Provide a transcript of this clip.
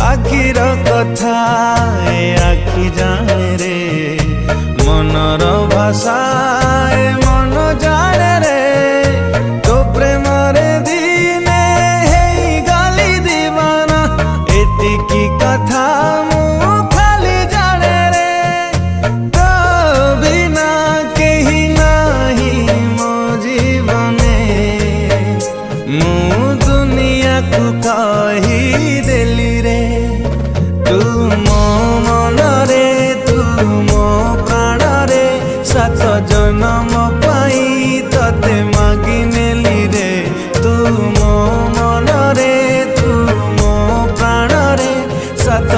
आखिर कथा ए आखि जाने रे मनर भाषा ए मन जाने रे तो प्रेम रे दिने हेई गली दीवाना एतिकी कथा मु खाली जाने रे तो बिना केही नाही मो जीवने मु दुनिया को कही देली रे तू मो मन रे तू मो प्राण रे सात जन्म पाई तते मागी नेली रे तू मो मन रे तू मो प्राण रे सात